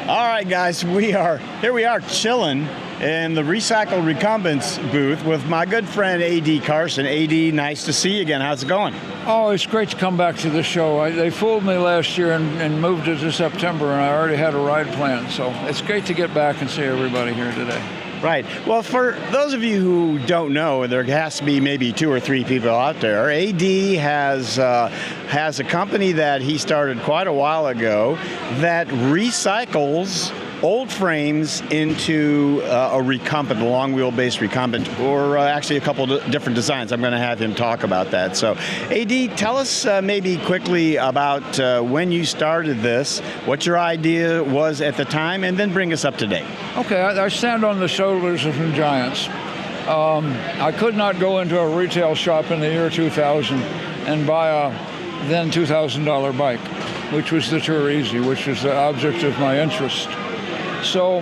All right, guys, here we are chilling in the Recycled Recumbents booth with my good friend AD Carson. AD, nice to see you again. How's it going? Oh, it's great to come back to the show. They fooled me last year and moved it to September, and I already had a ride planned. So it's great to get back and see everybody here today. Right. Well, for those of you who don't know, there has to be maybe 2 or 3 people out there. AD has a company that he started quite a while ago that recycles old frames into a recumbent, a long wheelbase recumbent, or actually a couple of different designs. I'm going to have him talk about that. So, AD, tell us maybe quickly about when you started this, what your idea was at the time, and then bring us up to date. Okay, I stand on the shoulders of some giants. I could not go into a retail shop in the year 2000 and buy a then $2,000 bike, which was the Tour Easy, which was the object of my interest. So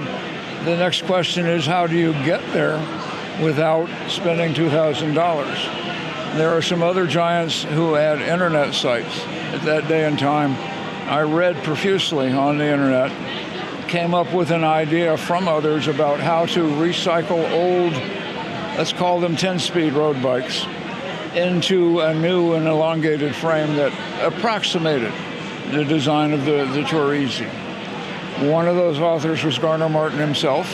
the next question is, how do you get there without spending $2,000? There are some other giants who had internet sites at that day and time. I read profusely on the internet, came up with an idea from others about how to recycle old, let's call them 10-speed road bikes, into a new and elongated frame that approximated the design of the Tour Easy. One of those authors was Garner Martin himself,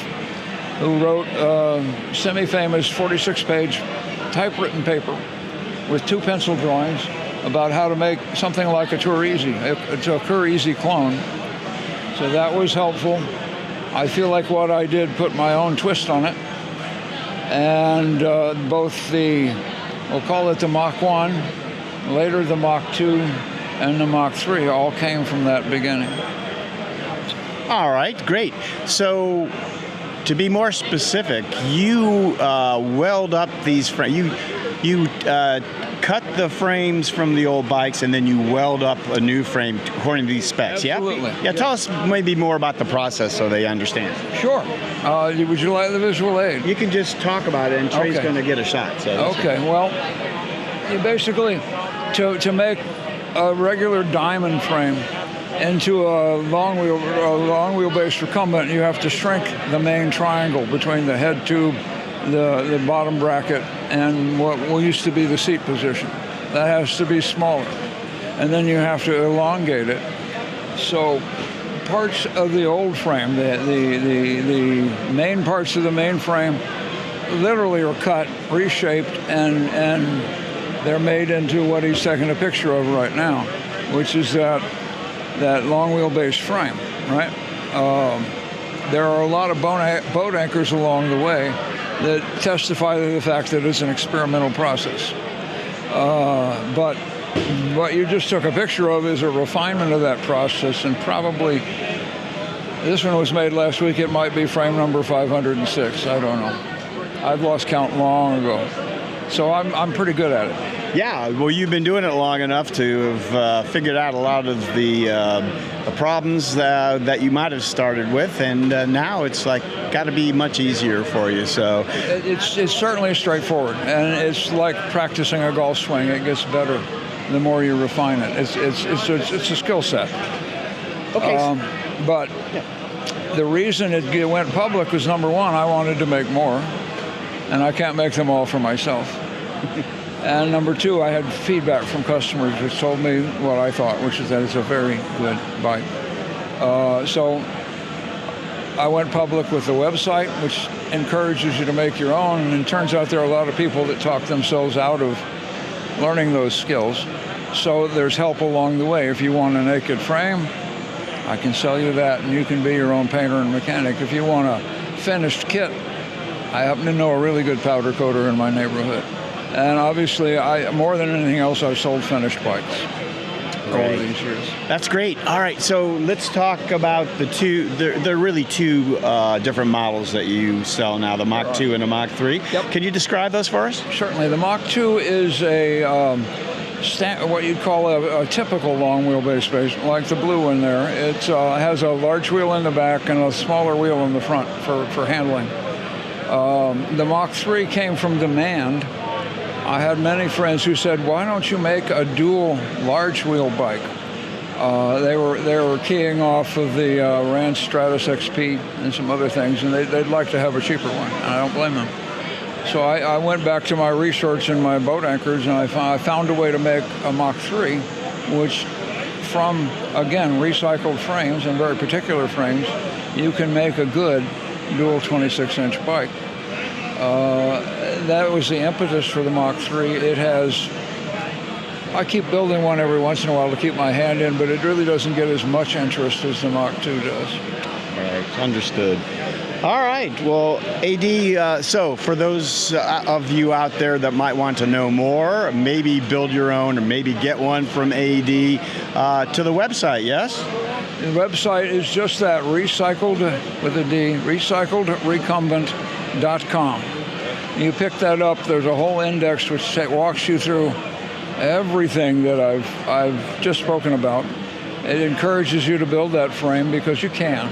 who wrote a semi-famous 46-page typewritten paper with 2 pencil drawings about how to make something like a Tour Easy. It's a Tour Easy clone. So that was helpful. I feel like what I did put my own twist on it. And both we'll call it the Mach 1, later the Mach 2, and the Mach 3 all came from that beginning. All right, great. So, to be more specific, you weld up these frames. You cut the frames from the old bikes, and then you weld up a new frame according to these specs. Absolutely. Yeah. Tell us maybe more about the process so they understand. Sure. Would you like the visual aid? You can just talk about it, and Trey's going to get a shot. So okay. Well, you basically to make a regular diamond frame into a long wheelbase recumbent, you have to shrink the main triangle between the head tube, the bottom bracket, and what used to be the seat position. That has to be smaller. And then you have to elongate it. So parts of the old frame, the main parts of the main frame, literally are cut, reshaped, and they're made into what he's taking a picture of right now, which is that long wheelbase frame, right? There are a lot of boat anchors along the way that testify to the fact that it's an experimental process. But what you just took a picture of is a refinement of that process, and probably this one was made last week. It might be frame number 506. I don't know. I've lost count long ago. So I'm pretty good at it. Yeah, well, you've been doing it long enough to have figured out a lot of the problems that you might have started with, and now it's got to be much easier for you. So it's certainly straightforward, and it's like practicing a golf swing. It gets better the more you refine it. It's a skill set. Okay. But the reason it went public was, number one, I wanted to make more, and I can't make them all for myself. And number two, I had feedback from customers which told me what I thought, which is that it's a very good bike. So I went public with the website, which encourages you to make your own. And it turns out there are a lot of people that talk themselves out of learning those skills. So there's help along the way. If you want a naked frame, I can sell you that, and you can be your own painter and mechanic. If you want a finished kit, I happen to know a really good powder coater in my neighborhood. And obviously, more than anything else, I've sold finished bikes all these years. That's great. All right, so let's talk about the two. There are really 2 different models that you sell now, the Mach 2 and the Mach 3. Yep. Can you describe those for us? Certainly. The Mach 2 is what you'd call a typical long wheelbase base, like the blue one there. It has a large wheel in the back and a smaller wheel in the front for handling. The Mach 3 came from demand. I had many friends who said, why don't you make a dual large wheel bike? They were keying off of the Rand Stratus XP and some other things, and they'd like to have a cheaper one, and I don't blame them. So I went back to my research in my boat anchors, and I found a way to make a Mach 3, which from, again, recycled frames and very particular frames, you can make a good dual 26-inch bike. That was the impetus for the Mach 3. It has, I keep building one every once in a while to keep my hand in, but it really doesn't get as much interest as the Mach 2 does. All right, understood. All right, well, AD, so for those of you out there that might want to know more, maybe build your own or maybe get one from AD, to the website, yes? The website is just that, recycled, with a D, recycledrecumbent.com. You pick that up, there's a whole index which walks you through everything that I've just spoken about. It encourages you to build that frame because you can.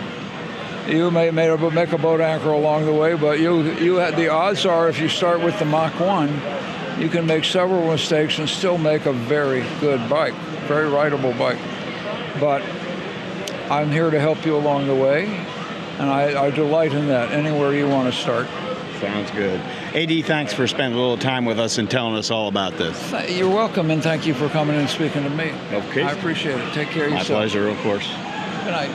You may make a boat anchor along the way, but the odds are if you start with the Mach 1, you can make several mistakes and still make a very good bike, very rideable bike. But I'm here to help you along the way, and I delight in that, anywhere you want to start. Sounds good. AD, thanks for spending a little time with us and telling us all about this. You're welcome, and thank you for coming and speaking to me. Okay. I appreciate it. Take care of yourself. My pleasure, of course. Good night.